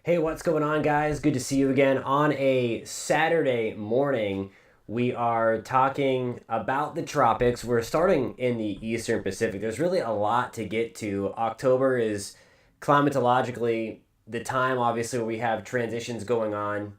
Hey, what's going on, guys? Good to see you again on a Saturday morning. We are talking about the tropics. We're starting in the Eastern Pacific. There's really a lot to get to. October is climatologically the time, obviously, where we have transitions going on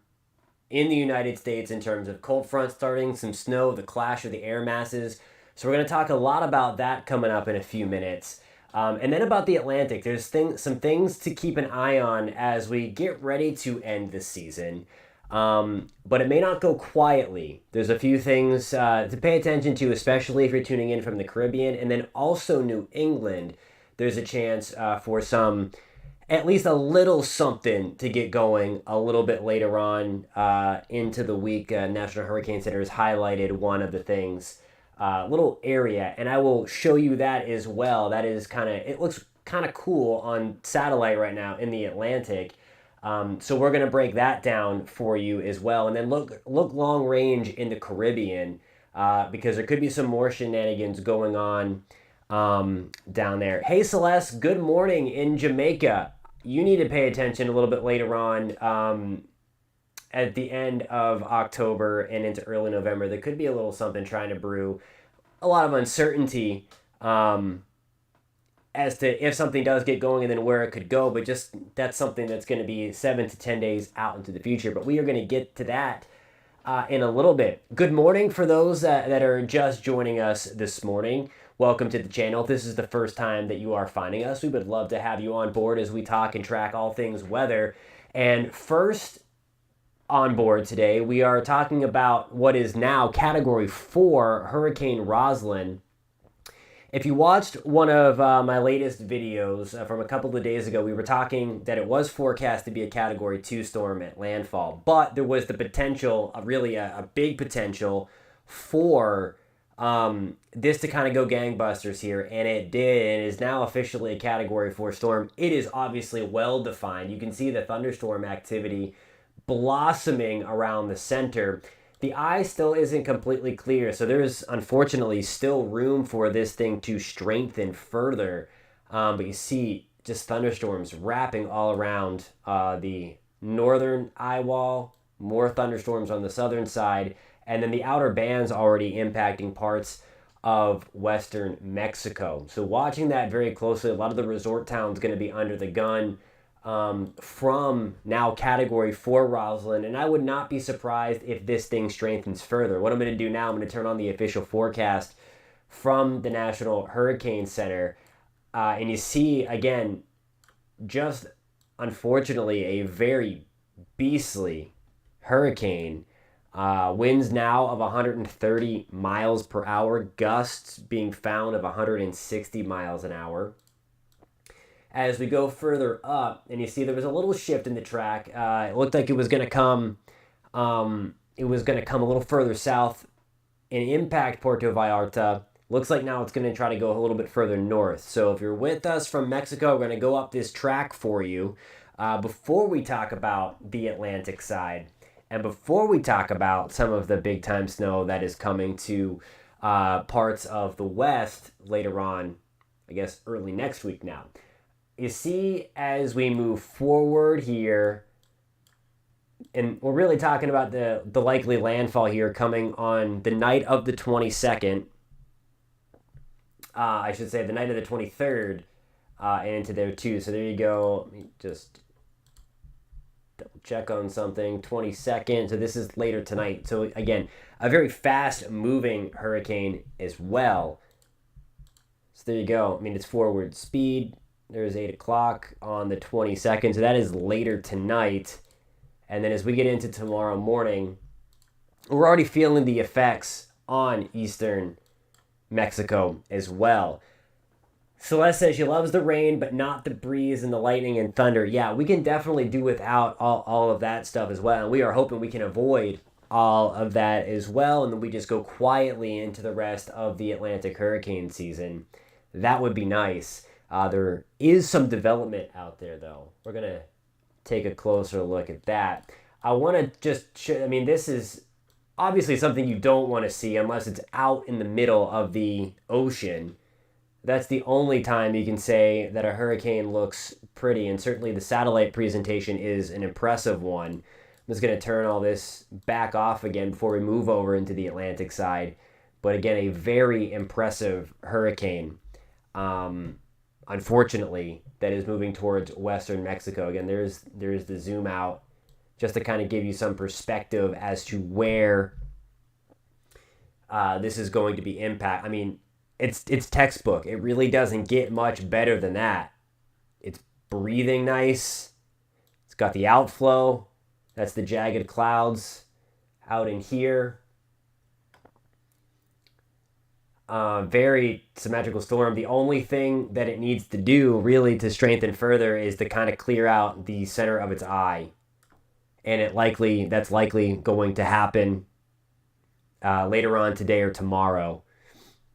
in the United States in terms of cold front starting, some snow, the clash of the air masses. So we're going to talk a lot about that coming up in a few minutes. And then about the Atlantic, there's some things to keep an eye on as we get ready to end the season. But it may not go quietly. There's a few things to pay attention to, especially if you're tuning in from the Caribbean. And then also New England, there's a chance for some, at least a little something to get going a little bit later on into the week. National Hurricane Center has highlighted one of the things, little area, and I will show you that as well. That is it looks kind of cool on satellite right now in the Atlantic. So we're gonna break that down for you as well, and then look long range in the Caribbean because there could be some more shenanigans going on down there. Hey Celeste, good morning in Jamaica. You need to pay attention a little bit later on. At the end of October and into early November, there could be a little something trying to brew. A lot of uncertainty as to if something does get going and then where it could go, but just that's something that's going to be 7 to 10 days out into the future. But we are going to get to that in a little bit. Good morning for those that are just joining us this morning. Welcome to the channel. If this is the first time that you are finding us, we would love to have you on board as we talk and track all things weather. And first on board today, we are talking about what is now Category 4 Hurricane Roslyn. If you watched one of my latest videos from a couple of days ago, we were talking that it was forecast to be a Category 2 storm at landfall, but there was the potential, really a big potential for this to kind of go gangbusters here, and it did, and is now officially a Category 4 storm. It is obviously well defined. You can see the thunderstorm activity blossoming around the center. The eye still isn't completely clear, so there's unfortunately still room for this thing to strengthen further. But you see just thunderstorms wrapping all around the northern eye wall, more thunderstorms on the southern side, and then the outer bands already impacting parts of western Mexico. So watching that very closely, a lot of the resort towns going to be under the gun from now Category 4 Roslyn, and I would not be surprised if this thing strengthens further. What I'm going to do now, I'm going to turn on the official forecast from the National Hurricane Center, and you see, again, just unfortunately a very beastly hurricane. Winds now of 130 miles per hour, gusts being found of 160 miles an hour. As we go further up, and you see there was a little shift in the track. It looked like it was going to come. It was going to come a little further south and impact Puerto Vallarta. Looks like now it's going to try to go a little bit further north. So if you're with us from Mexico, we're going to go up this track for you. Before we talk about the Atlantic side, and before we talk about some of the big time snow that is coming to parts of the West later on, I guess early next week now. You see, as we move forward here, and we're really talking about the likely landfall here coming on the night of the 22nd, I should say the night of the 23rd, and into there too. So there you go. Let me just double check on something. 22nd, so this is later tonight. So again, a very fast moving hurricane as well. So there you go. I mean, it's forward speed. There's 8 o'clock on the 22nd, so that is later tonight. And then as we get into tomorrow morning, we're already feeling the effects on eastern Mexico as well. Celeste says she loves the rain, but not the breeze and the lightning and thunder. Yeah, we can definitely do without all of that stuff as well. And we are hoping we can avoid all of that as well. And then we just go quietly into the rest of the Atlantic hurricane season. That would be nice. There is some development out there, though. We're going to take a closer look at that. I want to just show, I mean, this is obviously something you don't want to see unless it's out in the middle of the ocean. that's the only time you can say that a hurricane looks pretty, and certainly the satellite presentation is an impressive one. I'm just going to turn all this back off again before we move over into the Atlantic side. But again, a very impressive hurricane. Unfortunately, that is moving towards western Mexico. Again, there's the zoom out just to kind of give you some perspective as to where this is going to be impact. I mean, it's textbook. It really doesn't get much better than that. It's breathing nice. It's got the outflow. That's the jagged clouds out in here. Very symmetrical storm. The only thing that it needs to do really to strengthen further is to kind of clear out the center of its eye. And that's likely going to happen later on today or tomorrow.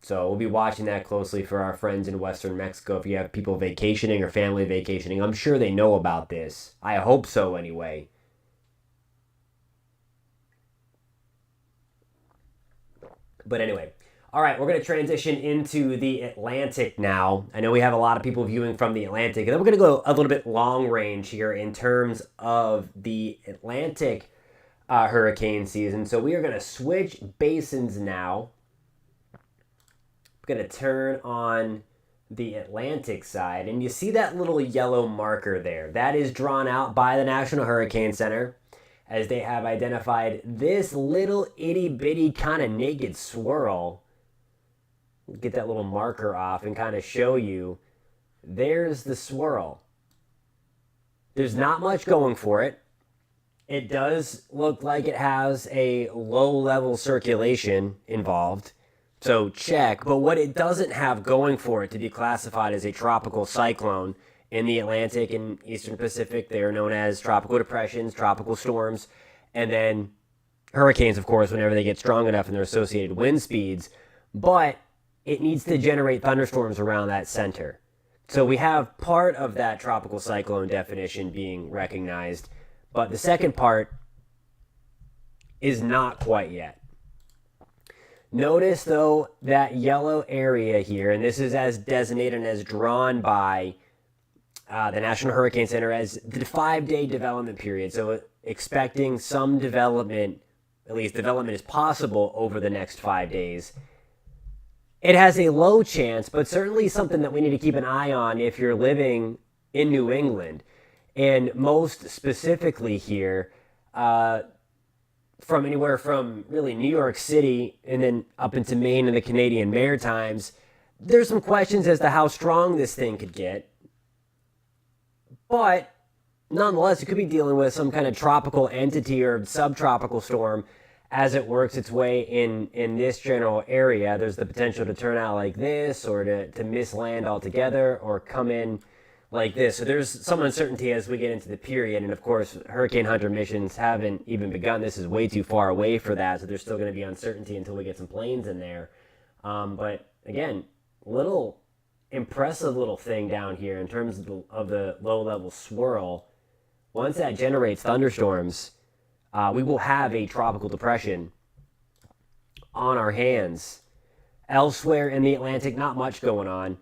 So we'll be watching that closely for our friends in western Mexico. If you have people vacationing or family vacationing, I'm sure they know about this. I hope so anyway. But anyway, all right, we're going to transition into the Atlantic now. I know we have a lot of people viewing from the Atlantic, and then we're going to go a little bit long range here in terms of the Atlantic hurricane season. So we are going to switch basins now. I'm going to turn on the Atlantic side, and you see that little yellow marker there. That is drawn out by the National Hurricane Center, as they have identified this little itty-bitty kind of naked swirl. Get that little marker off and kind of show you. There's the swirl. There's not much going for it. It does look like it has a low-level circulation involved. So check. But what it doesn't have going for it to be classified as a tropical cyclone in the Atlantic and Eastern Pacific, they are known as tropical depressions, tropical storms, and then hurricanes, of course, whenever they get strong enough and their associated wind speeds. But it needs to generate thunderstorms around that center. So we have part of that tropical cyclone definition being recognized, but the second part is not quite yet. Notice, though, that yellow area here, and this is as designated and as drawn by the National Hurricane Center as the 5-day development period. So expecting some development, at least development is possible over the next 5 days. It has a low chance, but certainly something that we need to keep an eye on if you're living in New England. And most specifically here, from anywhere from really New York City and then up into Maine and the Canadian Maritimes, there's some questions as to how strong this thing could get. But nonetheless, it could be dealing with some kind of tropical entity or subtropical storm as it works its way in this general area. There's the potential to turn out like this, or to miss land altogether, or come in like this. So there's some uncertainty as we get into the period. And of course, hurricane hunter missions haven't even begun. This is way too far away for that. So there's still going to be uncertainty until we get some planes in there. But again, little impressive little thing down here in terms of the low-level swirl. Once that generates thunderstorms, we will have a tropical depression on our hands. Elsewhere in the Atlantic, not much going on.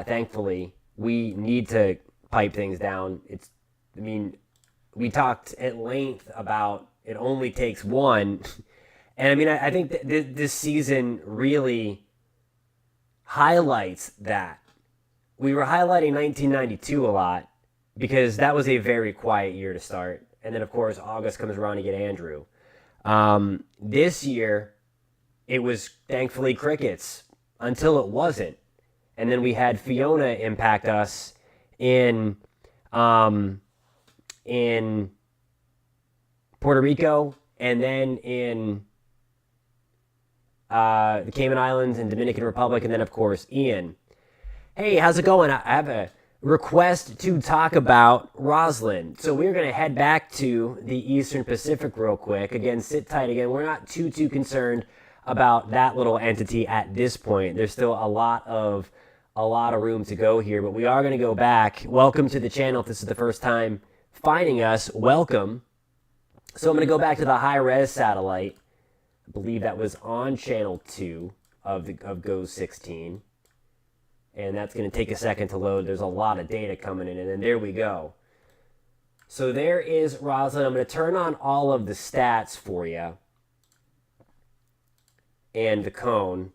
Thankfully, we need to pipe things down. We talked at length about it only takes one. And I think that this season really highlights that. We were highlighting 1992 a lot because that was a very quiet year to start. And then, of course, August comes around to get Andrew. This year, it was thankfully crickets until it wasn't. And then we had Fiona impact us in Puerto Rico, and then in the Cayman Islands and Dominican Republic, and then, of course, Ian. Hey, how's it going? I have a request to talk about Roslyn. So we're going to head back to the Eastern Pacific real quick. Again, sit tight again. We're not too concerned about that little entity at this point. There's still a lot of room to go here, but we are going to go back. Welcome to the channel. If this is the first time finding us, welcome. So I'm going to go back to the high-res satellite. I believe that was on channel 2 of GOES 16. And that's going to take a second to load. There's a lot of data coming in, and then there we go. So there is Roslyn. I'm going to turn on all of the stats for you and the cone.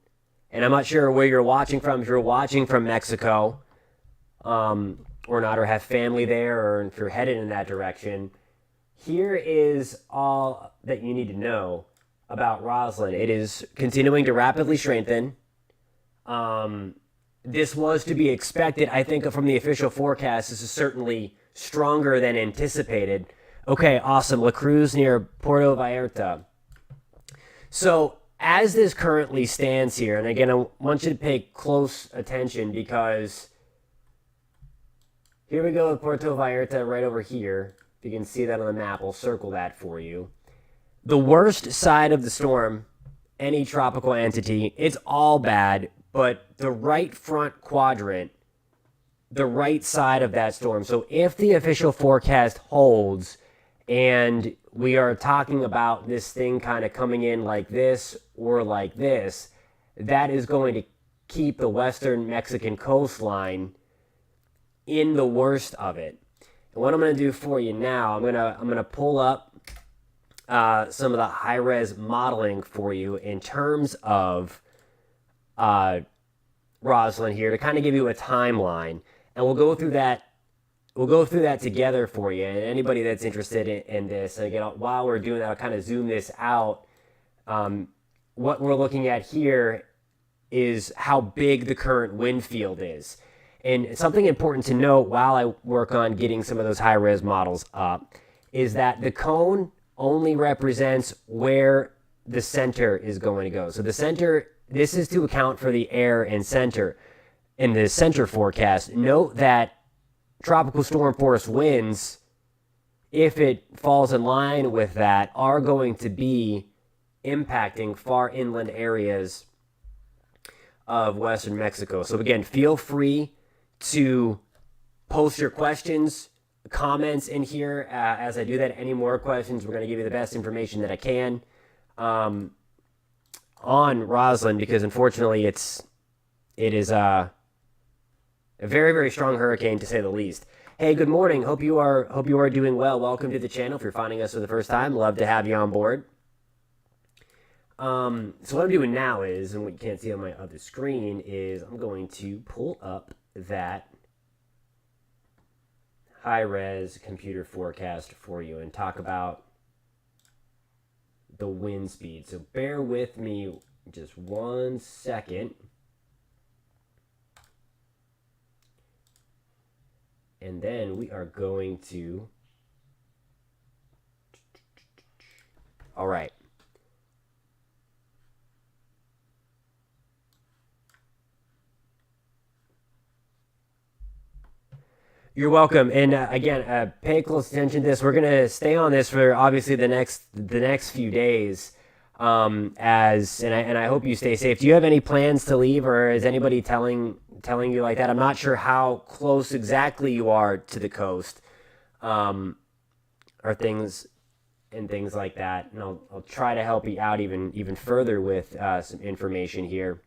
And I'm not sure where you're watching from. If you're watching from Mexico or not, or have family there, or if you're headed in that direction, here is all that you need to know about Roslyn. It is continuing to rapidly strengthen. This was to be expected. I think from the official forecast, this is certainly stronger than anticipated. Okay, awesome. La Cruz near Puerto Vallarta. So as this currently stands here, and again, I want you to pay close attention because here we go with Puerto Vallarta right over here. If you can see that on the map, I'll circle that for you. The worst side of the storm, any tropical entity, it's all bad, but the right front quadrant, the right side of that storm. So if the official forecast holds and we are talking about this thing kind of coming in like this or like this, that is going to keep the western Mexican coastline in the worst of it. And what I'm going to do for you now, I'm going to pull up some of the high-res modeling for you in terms of Roslyn here to kind of give you a timeline, and we'll go through that. We'll go through that together for you. And anybody that's interested in this, again, while we're doing that, I'll kind of zoom this out. What we're looking at here is how big the current wind field is. And something important to note while I work on getting some of those high-res models up is that the cone only represents where the center is going to go. So the center, this is to account for the air and center. In the center forecast, note that tropical storm force winds, if it falls in line with that, are going to be impacting far inland areas of western Mexico. So again, feel free to post your questions, comments in here as I do that. Any more questions, we're going to give you the best information that I can on Roslyn, because unfortunately it is a very, very strong hurricane, to say the least. Hey, good morning. Hope you are doing well. Welcome to the channel. If you're finding us for the first time, love to have you on board. So what I'm doing now is, and what you can't see on my other screen, is I'm going to pull up that high-res computer forecast for you and talk about the wind speed. So bear with me just 1 second. And then we are going to... All right. You're welcome. And again, pay close attention to this. We're going to stay on this for obviously the next few days. And I hope you stay safe. Do you have any plans to leave, or is anybody telling you like that? I'm not sure how close exactly you are to the coast, or things like that. And I'll try to help you out even further with some information here.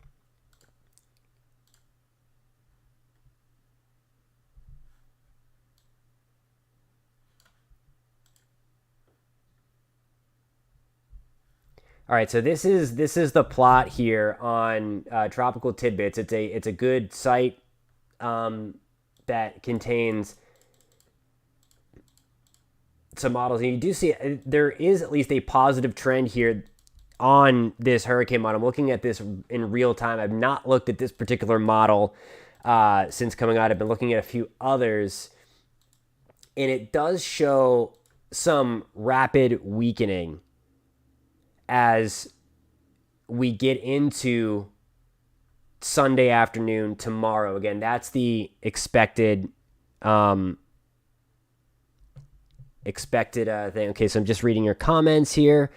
All right, so this is the plot here on Tropical Tidbits. It's a good site that contains some models, and you do see there is at least a positive trend here on this hurricane model. I'm looking at this in real time. I've not looked at this particular model since coming out. I've been looking at a few others, and it does show some rapid weakening as we get into Sunday afternoon tomorrow. Again, that's the expected thing. Okay, so I'm just reading your comments here.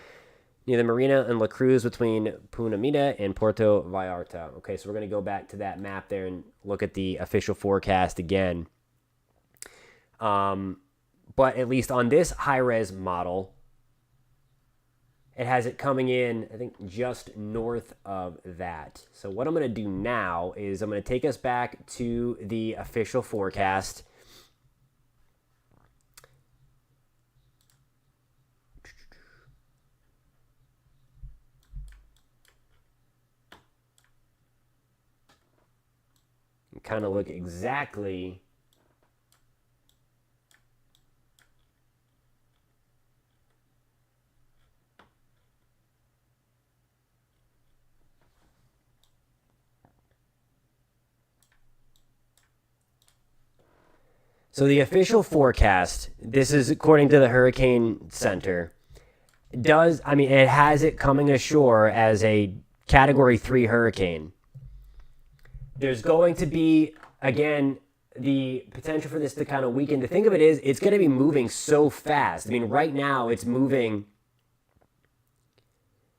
Near the Marina and La Cruz between Punamita and Puerto Vallarta. Okay, so we're going to go back to that map there and look at the official forecast again. But at least on this high-res model, it has it coming in, I think, just north of that. So what I'm going to do now is I'm going to take us back to the official forecast. And kind of look exactly So the official forecast, this is according to the Hurricane Center, it has it coming ashore as a Category 3 hurricane. There's going to be, again, the potential for this to kind of weaken. The thing of it is, it's going to be moving so fast. I mean, right now it's moving.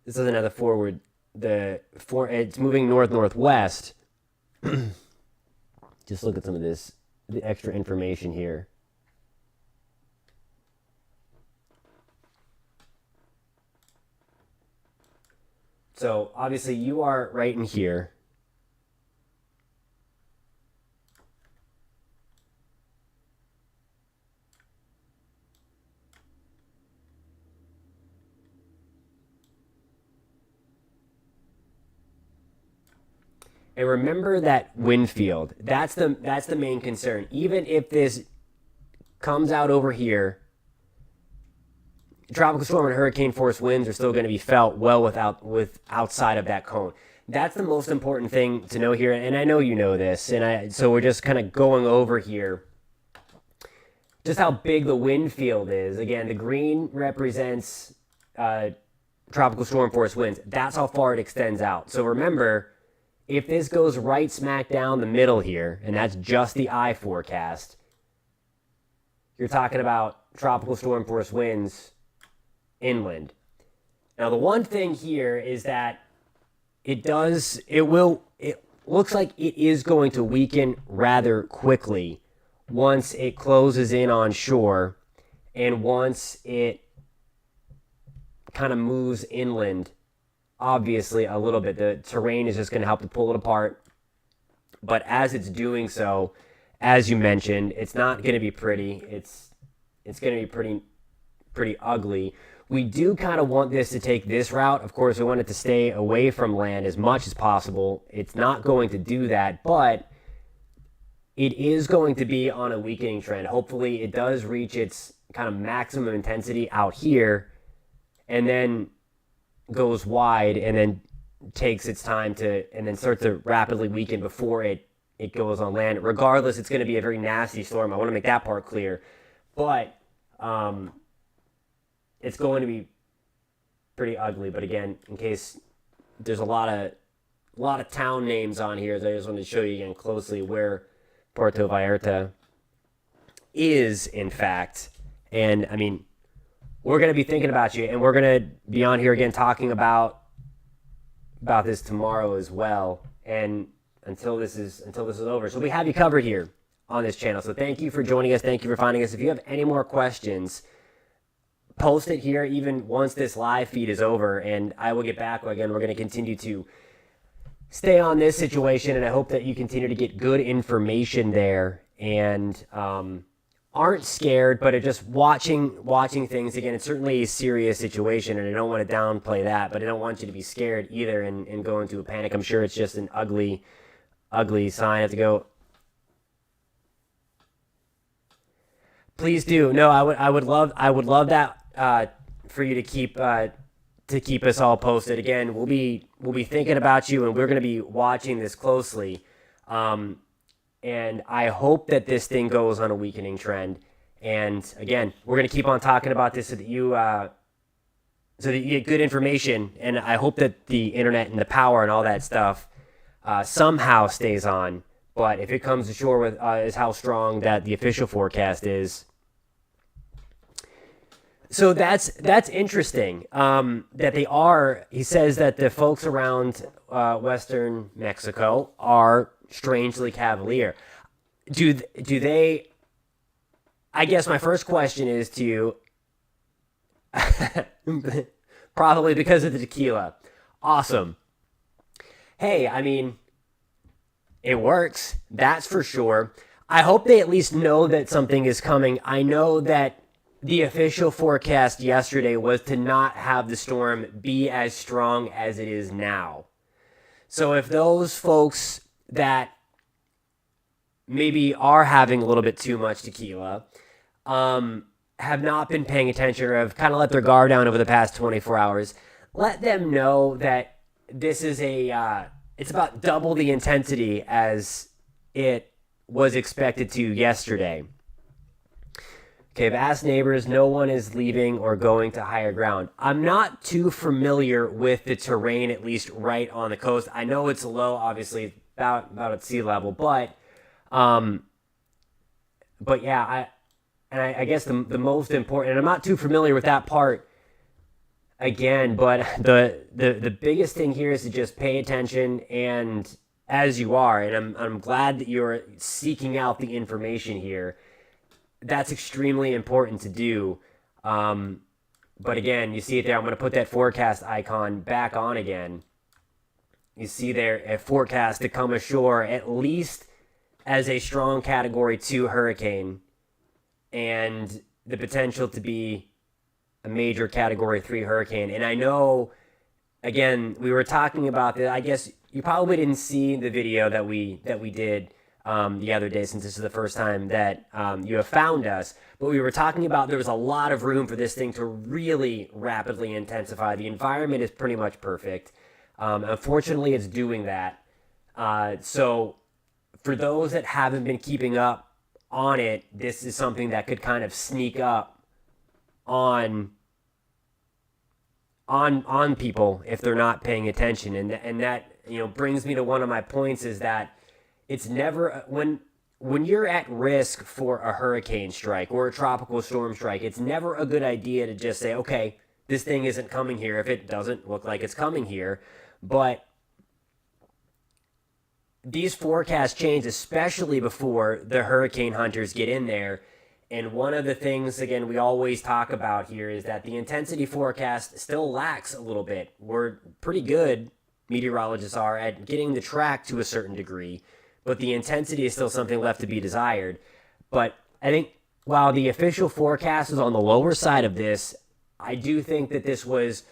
This is another forward. It's moving north-northwest. Just look at some of the extra information here. So obviously you are right in here. And remember that wind field. That's the main concern. Even if this comes out over here, tropical storm and hurricane force winds are still going to be felt well outside of that cone. That's the most important thing to know here. And I know you know this. So we're just kind of going over here just how big the wind field is. Again, the green represents tropical storm force winds. That's how far it extends out. So remember, if this goes right smack down the middle here, and that's just the eye forecast, you're talking about tropical storm force winds inland. Now, the one thing here is that it looks like it is going to weaken rather quickly once it closes in on shore and once it kind of moves inland. Obviously, a little bit. The terrain is just going to help to pull it apart. But as it's doing so, as you mentioned, it's not going to be pretty. It's going to be pretty ugly. We do kind of want this to take this route. Of course, we want it to stay away from land as much as possible. It's not going to do that, but it is going to be on a weakening trend. Hopefully, it does reach its kind of maximum intensity out here, and then goes wide and then takes its time and then starts to rapidly weaken before it goes on land. Regardless, it's going to be a very nasty storm. I want to make that part clear. But it's going to be pretty ugly. But again, in case there's a lot of town names on here, so I just wanted to show you again closely where Puerto Vallarta is, in fact. And I mean, we're going to be thinking about you, and we're going to be on here again talking about this tomorrow as well, and until this is over. So we have you covered here on this channel. So thank you for joining us. Thank you for finding us. If you have any more questions, post it here even once this live feed is over, and I will get back. Again, we're going to continue to stay on this situation, and I hope that you continue to get good information there, and aren't scared, but are just watching things. Again, it's certainly a serious situation, and I don't want to downplay that, but I don't want you to be scared either and go into a panic. I'm sure it's just an ugly sign. I have to go. Please do. No, I would love that for you to keep us all posted. Again, we'll be thinking about you, and we're going to be watching this closely. And I hope that this thing goes on a weakening trend. And again, we're going to keep on talking about this so that you get good information. And I hope that the internet and the power and all that stuff somehow stays on. But if it comes ashore with is how strong that the official forecast is. So that's interesting that they are. He says that the folks around Western Mexico are strangely cavalier. Do they? I guess my first question is to you. Probably because of the tequila. Awesome. Hey, I mean, it works. That's for sure. I hope they at least know that something is coming. I know that the official forecast yesterday was to not have the storm be as strong as it is now. So if those folks that maybe are having a little bit too much tequila have not been paying attention or have kind of let their guard down over the past 24 hours, let them know that this is it's about double the intensity as it was expected to yesterday. Okay, I've asked neighbors. No one is leaving or going to higher ground. I'm not too familiar with the terrain, at least right on the coast. I know it's low, obviously, about at sea level, but yeah, I guess the most important, and I'm not too familiar with that part again, but the biggest thing here is to just pay attention, and as you are, and I'm glad that you're seeking out the information here. That's extremely important to do. But again, you see it there. I'm going to put that forecast icon back on again. You see there a forecast to come ashore at least as a strong Category 2 hurricane and the potential to be a major Category 3 hurricane. And I know, again, we were talking about that. I guess you probably didn't see the video that we did the other day, since this is the first time that you have found us. But we were talking about there was a lot of room for this thing to really rapidly intensify. The environment is pretty much perfect. Unfortunately, it's doing that. So for those that haven't been keeping up on it, this is something that could kind of sneak up on people if they're not paying attention. And that, brings me to one of my points, is that it's never, when you're at risk for a hurricane strike or a tropical storm strike, it's never a good idea to just say, okay, this thing isn't coming here if it doesn't look like it's coming here. But these forecasts change, especially before the hurricane hunters get in there. And one of the things, again, we always talk about here is that the intensity forecast still lacks a little bit. We're pretty good, meteorologists are, at getting the track to a certain degree, but the intensity is still something left to be desired. But I think while the official forecast is on the lower side of this, I do think that this was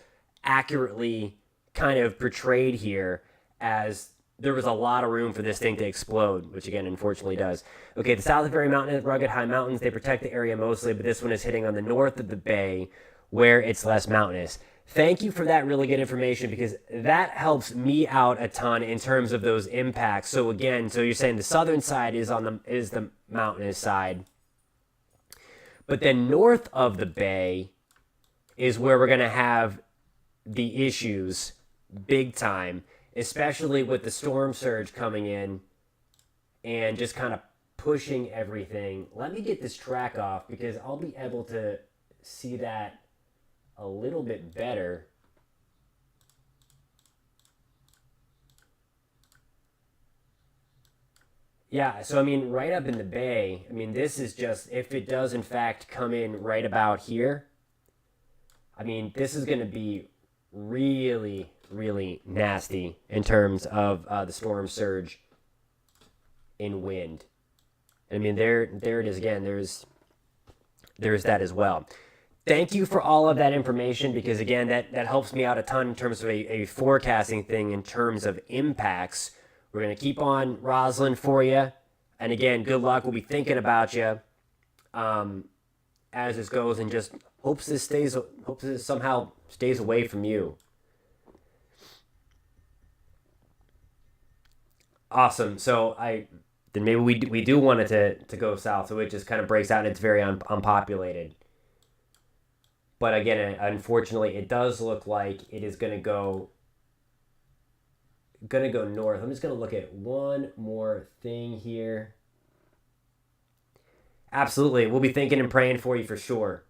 accurately kind of portrayed here as there was a lot of room for this thing to explode, which again, unfortunately does. Okay, the south of very mountainous, rugged high mountains, they protect the area mostly, but this one is hitting on the north of the bay where it's less mountainous. Thank you for that really good information, because that helps me out a ton in terms of those impacts. So again, you're saying the southern side is the mountainous side, but then north of the bay is where we're going to have the issues big time, especially with the storm surge coming in and just kind of pushing everything. Let me get this track off because I'll be able to see that a little bit better. Yeah, so I mean, right up in the bay, I mean, this is just, if it does in fact come in right about here, I mean, this is going to be really, really nasty in terms of the storm surge in wind. I mean, there it is again. There's that as well. Thank you for all of that information, because again, that helps me out a ton in terms of a forecasting thing in terms of impacts. We're going to keep on Roslyn for you. And again, good luck. We'll be thinking about you as this goes, and just hopes this somehow stays away from you. Awesome. So then maybe we do want it to go south, so it just kind of breaks out and it's very unpopulated. But again, unfortunately, it does look like it is going to go north. I'm just going to look at one more thing here. Absolutely. We'll be thinking and praying for you for sure.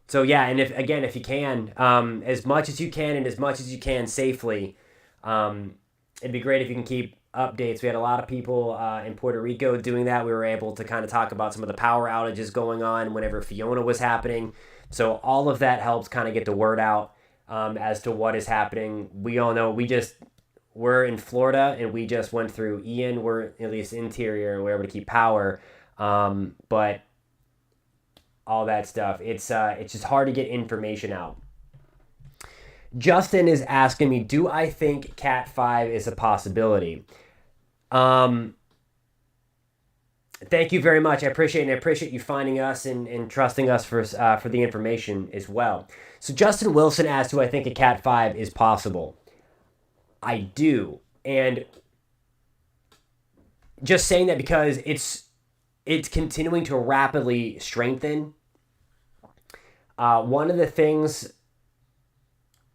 So yeah, and if you can, as much as you can and as much as you can safely, it'd be great if you can keep updates. We had a lot of people in Puerto Rico doing that. We were able to kind of talk about some of the power outages going on whenever Fiona was happening. So all of that helps kind of get the word out. as to what is happening. We all know we're in Florida and we just went through Ian. We're at least interior and we're able to keep power. But all that stuff, it's just hard to get information out. Justin is asking me, do I think Cat 5 is a possibility? Thank you very much. I appreciate it, and I appreciate you finding us and trusting us for the information as well. So Justin Wilson asked, do I think a Cat 5 is possible? I do. And just saying that because it's continuing to rapidly strengthen. One of the things,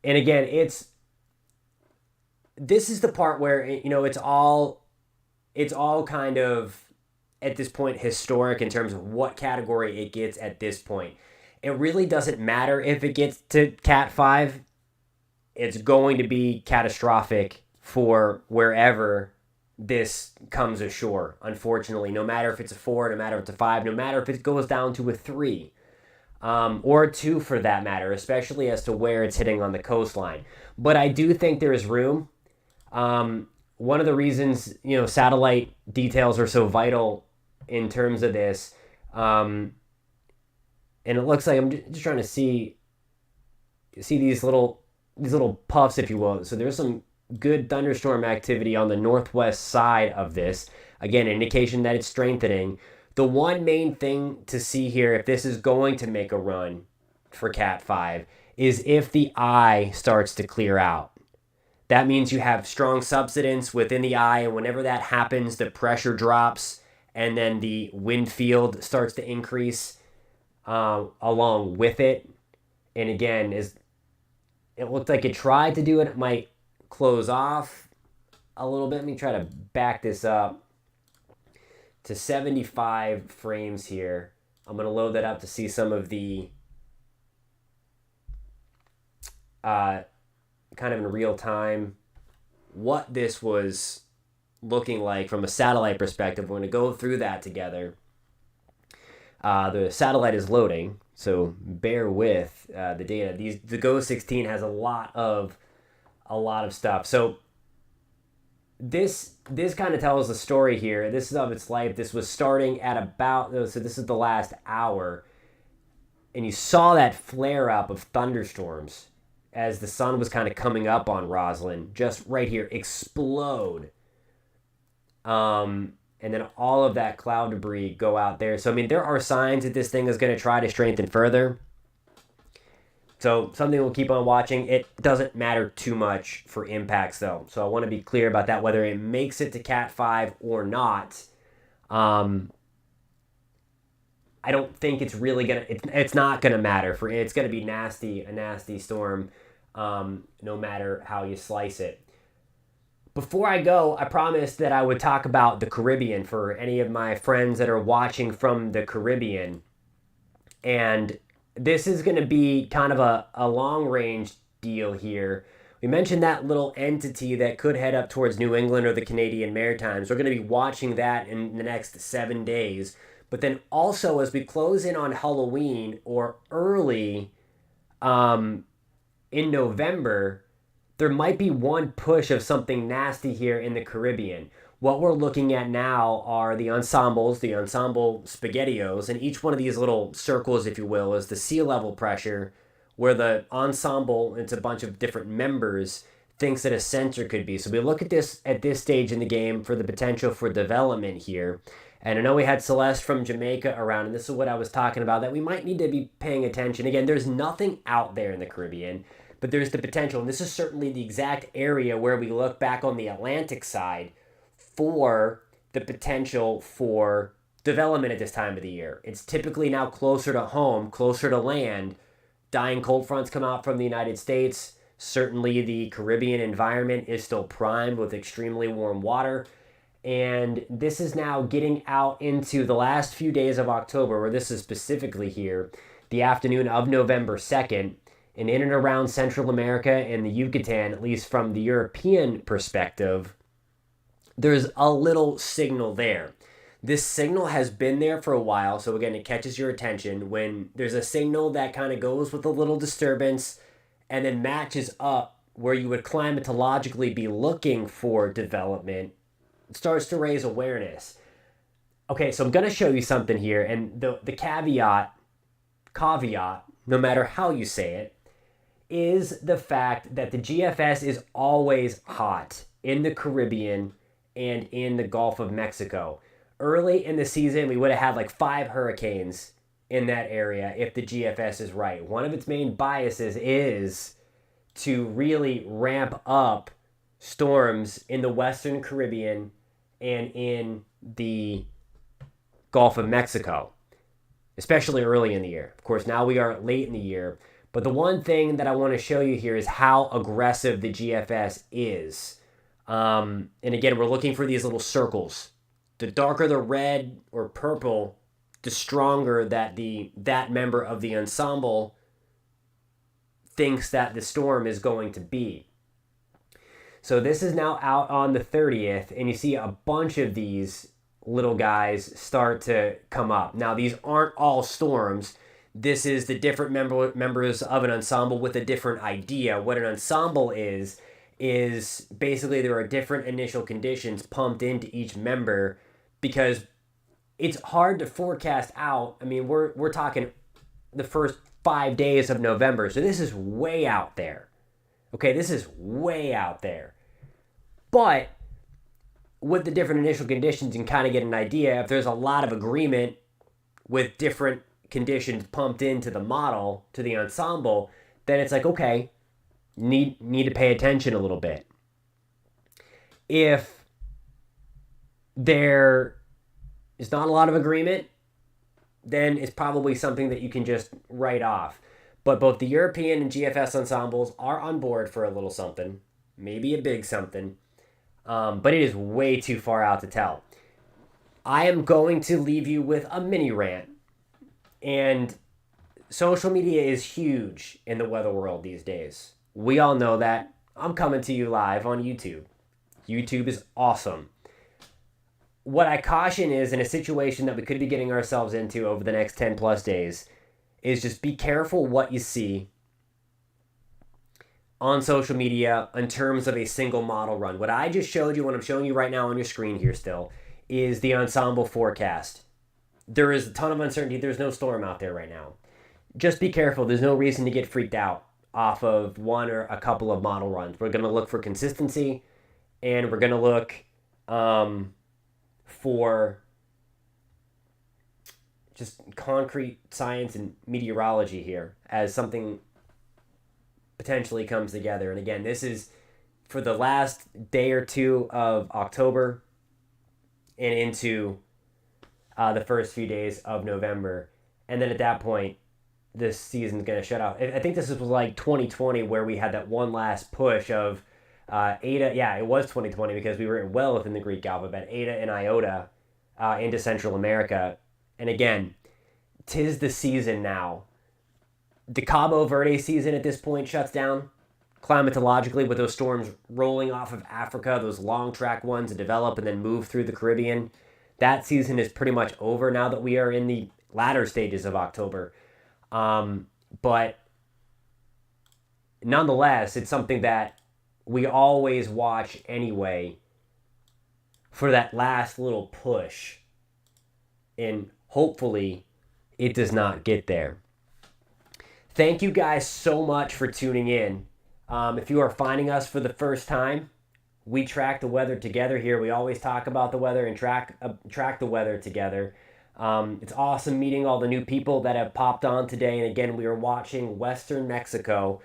and again, this is the part where, it's all kind of at this point historic in terms of what category it gets at this point. It really doesn't matter if it gets to Cat 5. It's going to be catastrophic for wherever this comes ashore, unfortunately. No matter if it's a 4, no matter if it's a 5, no matter if it goes down to a 3. Or a 2 for that matter, especially as to where it's hitting on the coastline. But I do think there is room. One of the reasons, satellite details are so vital in terms of this, and it looks like I'm just trying to see these little puffs, if you will. So there's some good thunderstorm activity on the northwest side of this. Again, indication that it's strengthening. The one main thing to see here, if this is going to make a run for Cat 5, is if the eye starts to clear out. That means you have strong subsidence within the eye, and whenever that happens, the pressure drops, and then the wind field starts to increase along with it. And again, it looked like it tried to do it. It might close off a little bit. Let me try to back this up to 75 frames here. I'm going to load that up to see some of the kind of in real time what this was looking like from a satellite perspective. We're going to go through that together. The satellite is loading, so bear with the data. The Go16 has a lot of stuff. So this kind of tells the story here. This is of its life. This was starting at about, so this is the last hour, and you saw that flare up of thunderstorms as the sun was kind of coming up on Roslyn, just right here, explode. And then all of that cloud debris go out there. So, I mean, there are signs that this thing is going to try to strengthen further. So, something we'll keep on watching. It doesn't matter too much for impacts, though. So, I want to be clear about that, whether it makes it to Cat 5 or not. I don't think it's really going to... It's not going to matter. It's going to be a nasty storm, no matter how you slice it. Before I go, I promised that I would talk about the Caribbean for any of my friends that are watching from the Caribbean. And this is going to be kind of a long-range deal here. We mentioned that little entity that could head up towards New England or the Canadian Maritimes. We're going to be watching that in the next 7 days. But then also, as we close in on Halloween or early in November, there might be one push of something nasty here in the Caribbean. What we're looking at now are the ensemble spaghettios, and each one of these little circles, if you will, is the sea level pressure, where the ensemble, it's a bunch of different members, thinks that a center could be. So we look at this stage in the game for the potential for development here. And I know we had Celeste from Jamaica around, and this is what I was talking about, that we might need to be paying attention. Again, there's nothing out there in the Caribbean, but there's the potential, and this is certainly the exact area where we look back on the Atlantic side for the potential for development at this time of the year. It's typically now closer to home, closer to land. Dying cold fronts come out from the United States. Certainly the Caribbean environment is still primed with extremely warm water. And this is now getting out into the last few days of October, where this is specifically here, the afternoon of November 2nd, and in and around Central America and the Yucatan, at least from the European perspective, there's a little signal there. This signal has been there for a while, so again, it catches your attention when there's a signal that kind of goes with a little disturbance, and then matches up where you would climatologically be looking for development, starts to raise awareness. Okay, so I'm going to show you something here, and the caveat, no matter how you say it, is the fact that the GFS is always hot in the Caribbean and in the Gulf of Mexico. Early in the season, we would have had like 5 hurricanes in that area if the GFS is right. One of its main biases is to really ramp up storms in the Western Caribbean and in the Gulf of Mexico, especially early in the year. Of course, now we are late in the year. But the one thing that I want to show you here is how aggressive the GFS is. And again, we're looking for these little circles. The darker the red or purple, the stronger that that member of the ensemble thinks that the storm is going to be. So this is now out on the 30th, and you see a bunch of these little guys start to come up. Now, these aren't all storms. This is the different members of an ensemble with a different idea. What an ensemble is basically there are different initial conditions pumped into each member, because it's hard to forecast out. I mean, we're talking the first 5 days of November, so this is way out there. Okay, this is way out there. But with the different initial conditions, you can kind of get an idea. If there's a lot of agreement with different conditions pumped into the model, to the ensemble, then it's like, okay, need to pay attention a little bit. If there is not a lot of agreement, then it's probably something that you can just write off. But both the European and GFS ensembles are on board for a little something, maybe a big something, but it is way too far out to tell. I am going to leave you with a mini rant. And social media is huge in the weather world these days. We all know that. I'm coming to you live on YouTube. YouTube is awesome. What I caution is, in a situation that we could be getting ourselves into over the next 10 plus days, is just be careful what you see on social media in terms of a single model run. What I just showed you, what I'm showing you right now on your screen here still, is the ensemble forecast. There is a ton of uncertainty. There's no storm out there right now. Just be careful. There's no reason to get freaked out off of one or a couple of model runs. We're going to look for consistency, and we're going to look for just concrete science and meteorology here as something potentially comes together. And again, this is for the last day or two of October and into the first few days of November. And then at that point, this season's going to shut off. I think this was like 2020 where we had that one last push of Eta. Yeah, it was 2020 because we were well within the Greek alphabet. Eta and Iota into Central America. And again, 'tis the season now. The Cabo Verde season at this point shuts down climatologically with those storms rolling off of Africa, those long track ones that develop and then move through the Caribbean. That season is pretty much over now that we are in the latter stages of October. But nonetheless, it's something that we always watch anyway for that last little push. And hopefully it does not get there. Thank you guys so much for tuning in. If you are finding us for the first time, we track the weather together here. We always talk about the weather and track the weather together. It's awesome meeting all the new people that have popped on today. And again, we are watching Western Mexico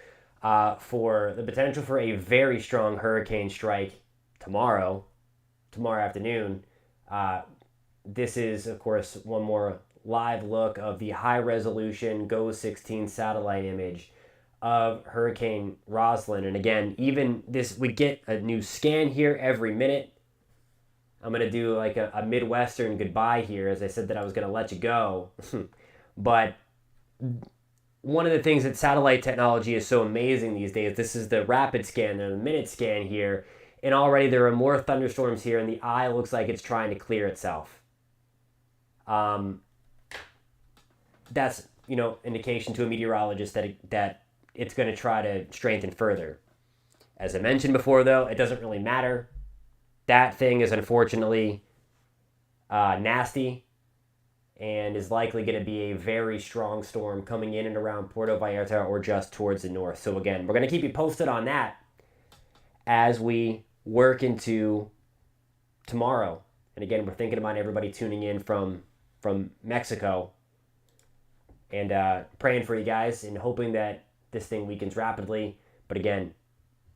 for the potential for a very strong hurricane strike tomorrow afternoon. This is, of course, one more live look of the high-resolution GO-16 satellite image of Hurricane Roslyn. And again, even this, we get a new scan here every minute. I'm going to do like a Midwestern goodbye here, as I said that I was going to let you go. But one of the things that satellite technology is so amazing these days, this is the rapid scan, the minute scan here, and already there are more thunderstorms here, and the eye looks like it's trying to clear itself. That's, indication to a meteorologist that it's going to try to strengthen further. As I mentioned before, though, it doesn't really matter. That thing is unfortunately nasty and is likely going to be a very strong storm coming in and around Puerto Vallarta or just towards the north. So again, we're going to keep you posted on that as we work into tomorrow. And again, we're thinking about everybody tuning in from Mexico and praying for you guys and hoping that this thing weakens rapidly. But again,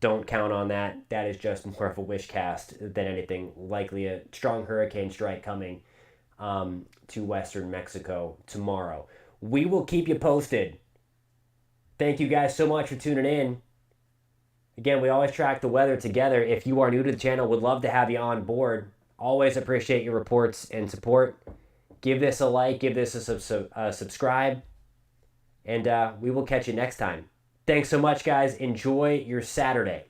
don't count on that. That is just more of a wish cast than anything. Likely a strong hurricane strike coming to western Mexico tomorrow. We will keep you posted. Thank you guys so much for tuning in. Again, we always track the weather together. If you are new to the channel, would love to have you on board. Always appreciate your reports and support. Give this a like, give this a subscribe, and we will catch you next time. Thanks so much, guys. Enjoy your Saturday.